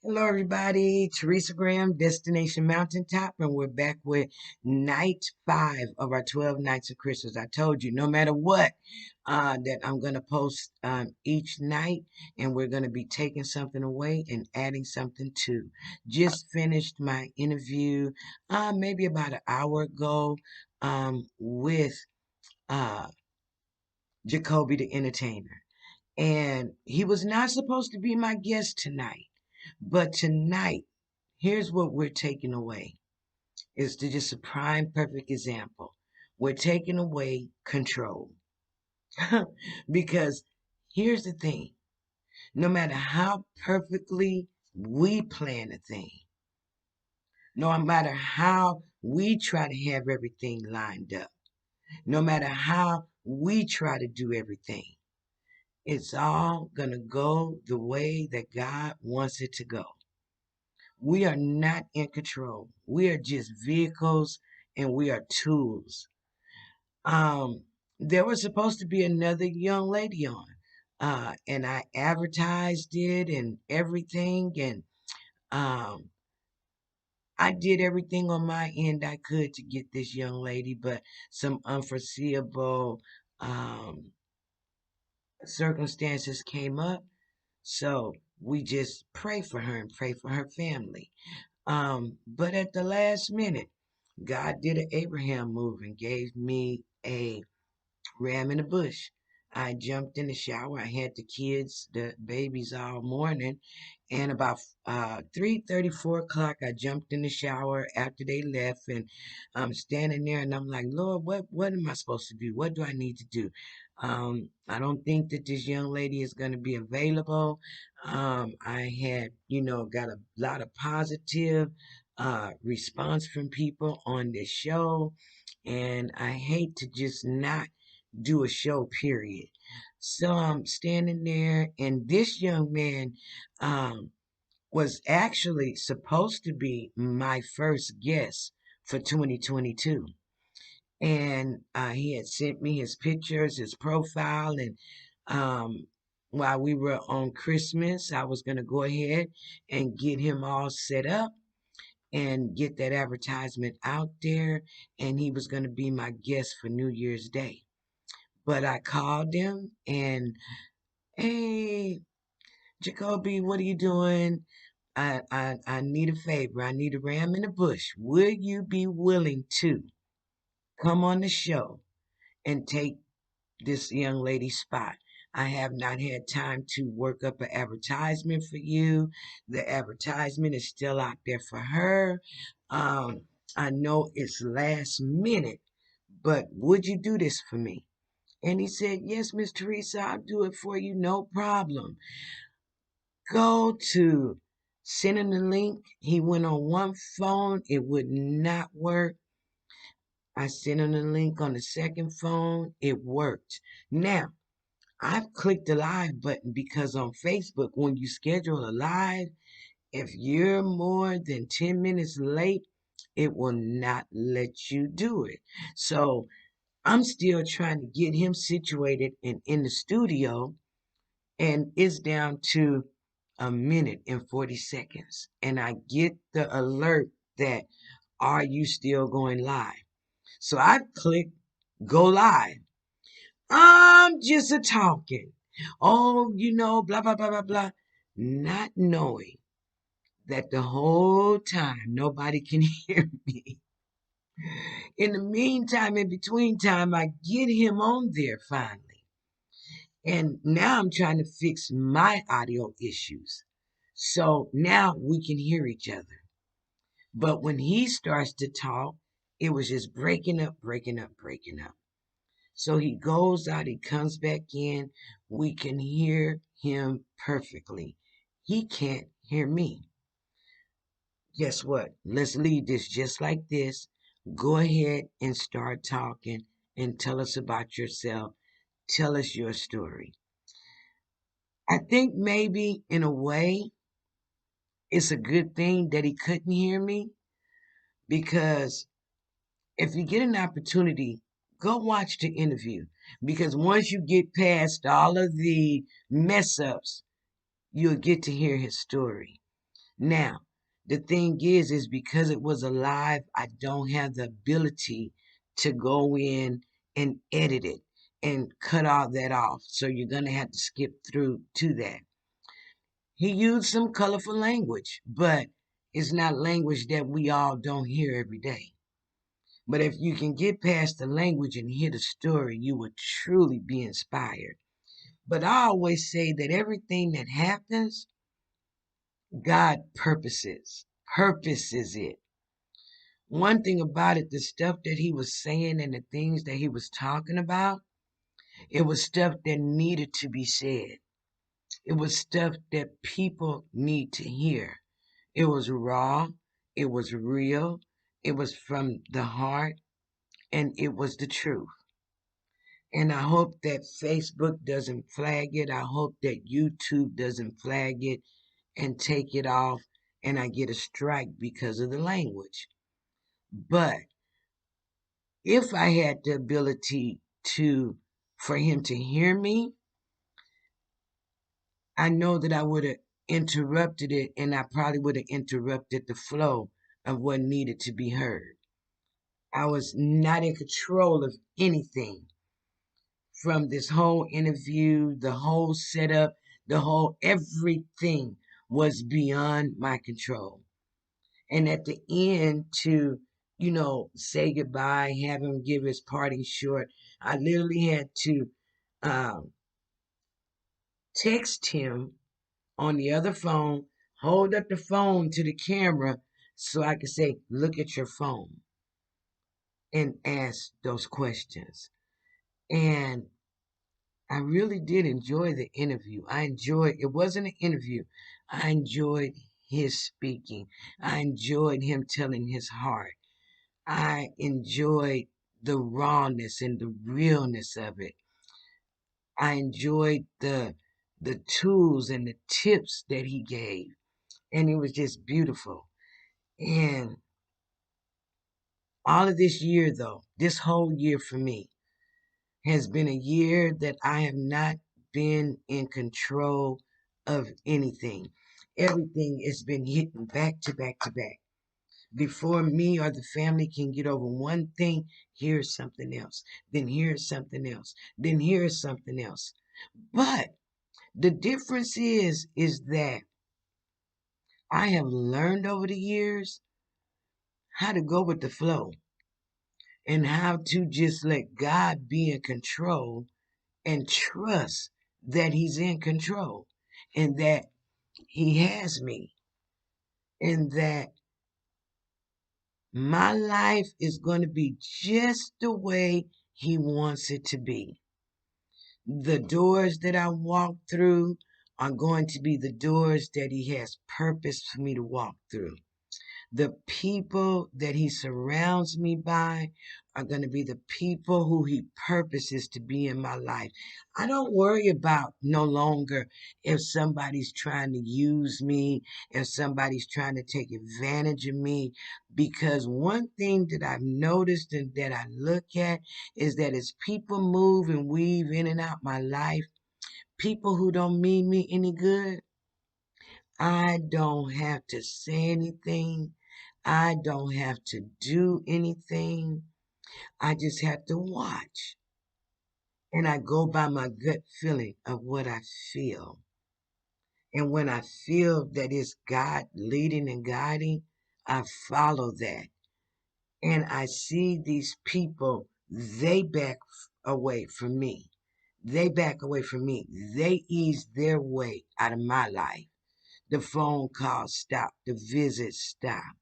Hello, everybody. Teresa Graham, Destination Mountaintop, and we're back with night 5 of our 12 nights of Christmas. I told you, no matter what, that I'm going to post each night, and we're going to be taking something away and adding something to. Just finished my interview maybe about an hour ago with uh, Jacoby the Entertainer. And he was not supposed to be my guest tonight. But tonight, here's what we're taking away. Is to just a prime perfect example. We're taking away control. Because here's the thing. No matter how perfectly we plan a thing, no matter how we try to have everything lined up, no matter how we try to do everything, it's all going to go the way that God wants it to go. We are not in control. We are just vehicles and we are tools. Um, there was supposed to be another young lady on, and I advertised it and everything, and um, I did everything on my end I could to get this young lady, but some unforeseeable circumstances came up. So we just pray for her and pray for her family. But at the last minute, God did an Abraham move and gave me a ram in the bush. I jumped in the shower. I had the kids, the babies all morning. And about 3:30, 4 o'clock, I jumped in the shower after they left. And I'm standing there and I'm like, Lord, what am I supposed to do? What do I need to do? I don't think that this young lady is going to be available. I had, got a lot of positive response from people on this show. And I hate to just not do a show, period. So I'm standing there, and this young man um, was actually supposed to be my first guest for 2022. And he had sent me his pictures, his profile, and um, while we were on Christmas, I was going to go ahead and get him all set up and get that advertisement out there, and he was going to be my guest for New Year's Day. But I called him and, hey, Jacoby, what are you doing? I need a favor. I need a ram in the bush. Would you be willing to come on the show and take this young lady's spot? I have not had time to work up an advertisement for you. The advertisement is still out there for her. Um, I know it's last minute, but would you do this for me? And he said, Yes, Miss Teresa, I'll do it for you, no problem. Go to sending the link. He went on one phone, it would not work. I sent him the link on the second phone, it worked. Now, I've clicked the live button because on Facebook, when you schedule a live, if you're more than 10 minutes late, it will not let you do it. So I'm still trying to get him situated and in the studio, and it's down to a minute and 40 seconds. And I get the alert that, are you still going live? So I click go live. I'm just a talking. Oh, blah, blah, blah, blah, blah. Not knowing that the whole time nobody can hear me. In the meantime, in between time, I get him on there finally. And now I'm trying to fix my audio issues. So now we can hear each other. But when he starts to talk, it was just breaking up, breaking up, breaking up. So he goes out, he comes back in. We can hear him perfectly. He can't hear me. Guess what? Let's leave this just like this. Go ahead and start talking and tell us about yourself. Tell us your story. I think maybe in a way, it's a good thing that he couldn't hear me, because if you get an opportunity, go watch the interview. Because once you get past all of the mess ups, you'll get to hear his story. Now, the thing is because it was alive, I don't have the ability to go in and edit it and cut all that off. So you're going to have to skip through to that. He used some colorful language, but it's not language that we all don't hear every day. But if you can get past the language and hear the story, you will truly be inspired. But I always say that everything that happens, God purposes it. One thing about it, the stuff that he was saying and the things that he was talking about, it was stuff that needed to be said. It was stuff that people need to hear. It was raw, it was real, it was from the heart, and it was the truth. And I hope that Facebook doesn't flag it. I hope that YouTube doesn't flag it and take it off and I get a strike because of the language. But if I had the ability to for him to hear me, I know that I would have interrupted it and I probably would have interrupted the flow of what needed to be heard. I was not in control of anything from this whole interview, the whole setup, the whole everything was beyond my control. And at the end, to, say goodbye, have him give his parting short, I literally had to um, text him on the other phone, hold up the phone to the camera so I could say, look at your phone and ask those questions. And I really did enjoy the interview. It wasn't an interview. I enjoyed his speaking. I enjoyed him telling his heart. I enjoyed the rawness and the realness of it. I enjoyed the tools and the tips that he gave. And it was just beautiful. And all of this year though, this whole year for me has been a year that I have not been in control of anything. Everything has been hitting back to back to back. Before me or the family can get over one thing, here's something else. Then here's something else. Then here's something else. But the difference is that I have learned over the years how to go with the flow and how to just let God be in control and trust that He's in control and that He has me and that my life is going to be just the way He wants it to be. The doors that I walk through are going to be the doors that He has purpose for me to walk through. The people that he surrounds me by are going to be the people who he purposes to be in my life. I don't worry about no longer if somebody's trying to use me, if somebody's trying to take advantage of me, because one thing that I've noticed and that I look at is that as people move and weave in and out my life, people who don't mean me any good, I don't have to say anything. I don't have to do anything. I just have to watch. And I go by my gut feeling of what I feel. And when I feel that it's God leading and guiding, I follow that. And I see these people, they back away from me. They back away from me. They ease their way out of my life. The phone calls stop. The visits stop.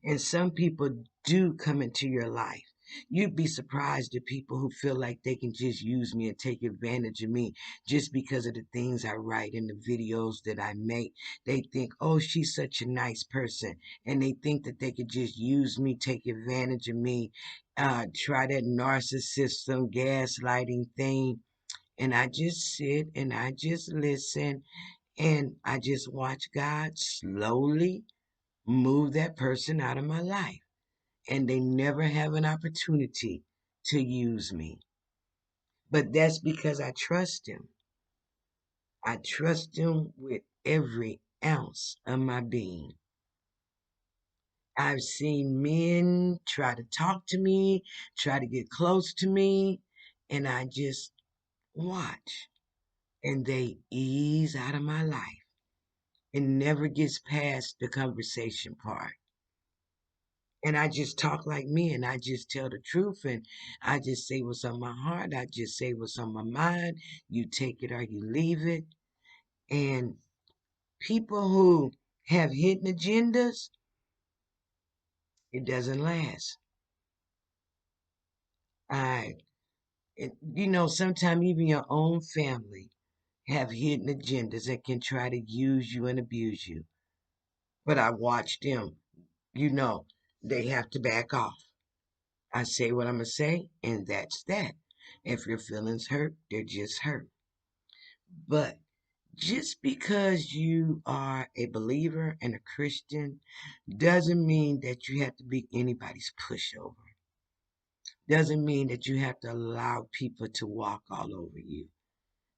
And some people do come into your life. You'd be surprised at people who feel like they can just use me and take advantage of me just because of the things I write and the videos that I make. They think, oh, she's such a nice person. And they think that they could just use me, take advantage of me, try that narcissism, gaslighting thing. And I just sit and I just listen and I just watch God slowly move that person out of my life. And they never have an opportunity to use me. But that's because I trust him. I trust him with every ounce of my being. I've seen men try to talk to me, try to get close to me, and I just watch. And they ease out of my life. It never gets past the conversation part. And I just talk like me and I just tell the truth and I just say what's on my heart. I just say what's on my mind. You take it or you leave it. And people who have hidden agendas, it doesn't last. I, sometimes even your own family have hidden agendas that can try to use you and abuse you. But I watch them, you know, they have to back off. I say what I'm going to say, and that's that. If your feelings hurt, they're just hurt. But just because you are a believer and a Christian doesn't mean that you have to be anybody's pushover. Doesn't mean that you have to allow people to walk all over you.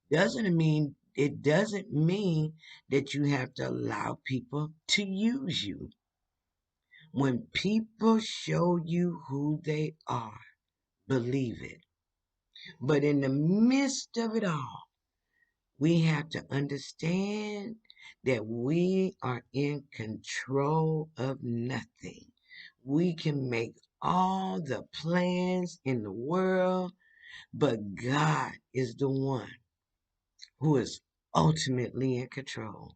It doesn't mean that you have to allow people to use you. When people show you who they are, believe it. But in the midst of it all, we have to understand that we are in control of nothing. We can make all the plans in the world, but God is the one who is ultimately in control.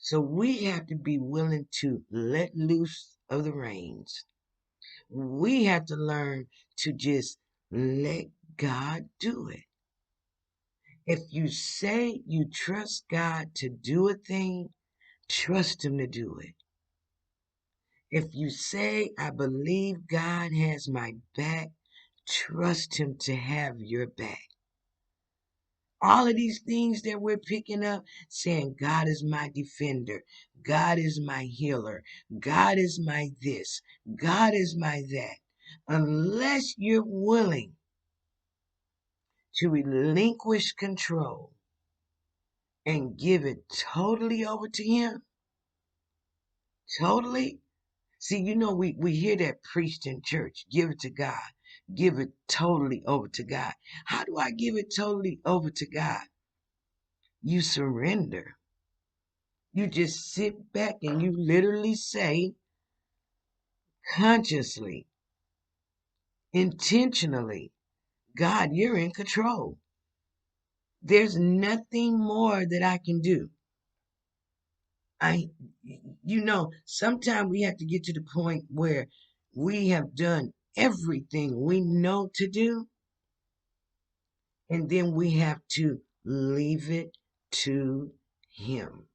So we have to be willing to let loose of the reins. We have to learn to just let God do it. If you say you trust God to do a thing, trust Him to do it. If you say, I believe God has my back, trust Him to have your back. All of these things that we're picking up, saying, God is my defender, God is my healer, God is my this, God is my that. Unless you're willing to relinquish control and give it totally over to Him, totally. See, we hear that preached in church. Give it to God. Give it totally over to God. How do I give it totally over to God? You surrender. You just sit back and you literally say, consciously, intentionally, God, you're in control. There's nothing more that I can do. Sometimes we have to get to the point where we have done everything we know to do, and then we have to leave it to Him.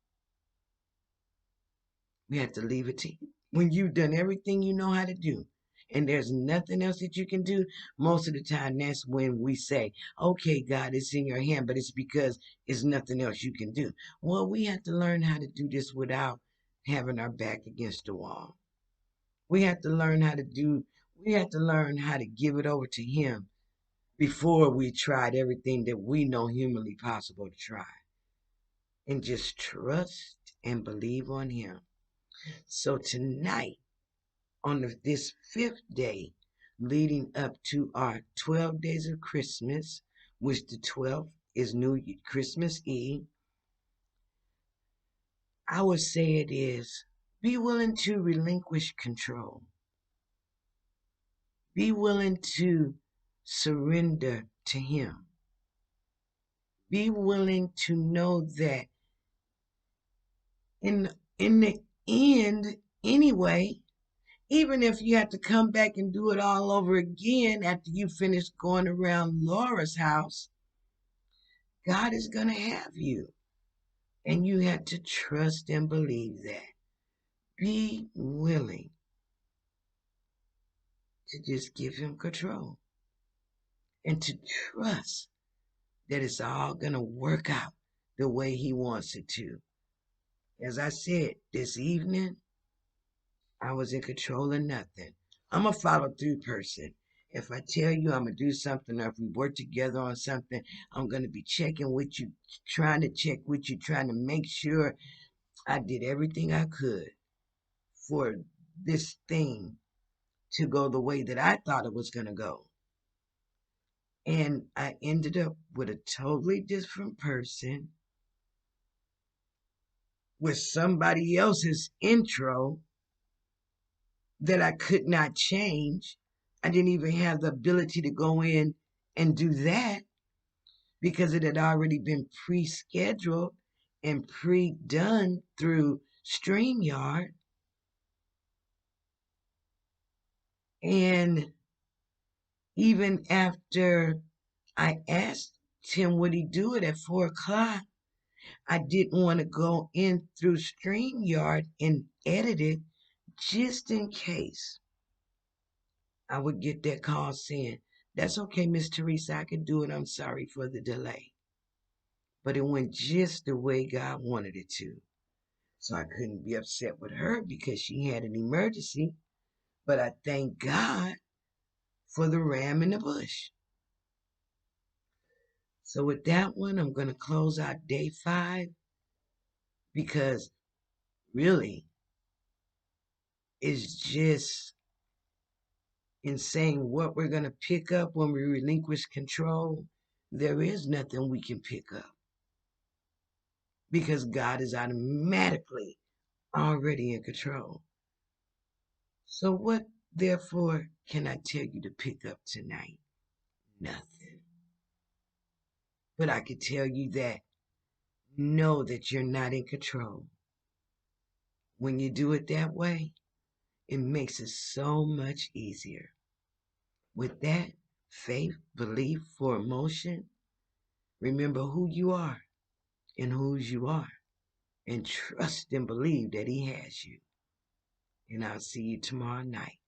We have to leave it to Him. When you've done everything you know how to do, and there's nothing else that you can do, most of the time that's when we say, okay, God, it's in your hand, but it's because it's nothing else you can do. Well, we have to learn how to do this without having our back against the wall. We have to learn how to give it over to Him before we tried everything that we know humanly possible to try. And just trust and believe on Him. So tonight, on this fifth day, leading up to our 12 days of Christmas, which the 12th is Christmas Eve, I would say it is be willing to relinquish control. Be willing to surrender to Him. Be willing to know that in the end, anyway, even if you have to come back and do it all over again after you finish going around Laura's house, God is going to have you. And you have to trust and believe that. Be willing to just give Him control and to trust that it's all going to work out the way He wants it to. As I said, this evening, I was in control of nothing. I'm a follow through person. If I tell you I'm going to do something, or if we work together on something, I'm going to be checking with you, trying to check with you, trying to make sure I did everything I could for this thing to go the way that I thought it was going to go. And I ended up with a totally different person with somebody else's intro that I could not change. I didn't even have the ability to go in and do that because it had already been pre-scheduled and pre-done through StreamYard. And even after I asked him would he do it at 4 o'clock, I didn't want to go in through StreamYard and edit it just in case I would get that call saying, "That's okay, Miss Teresa, I can do it. I'm sorry for the delay." But it went just the way God wanted it to. So I couldn't be upset with her because she had an emergency. But I thank God for the ram in the bush. So with that one, I'm going to close out day 5 because really it's just in saying what we're going to pick up when we relinquish control. There is nothing we can pick up because God is automatically already in control. So what, therefore, can I tell you to pick up tonight? Nothing. But I can tell you that know that you're not in control. When you do it that way, it makes it so much easier. With that, faith, belief for emotion, remember who you are and whose you are, and trust and believe that He has you. And I'll see you tomorrow night.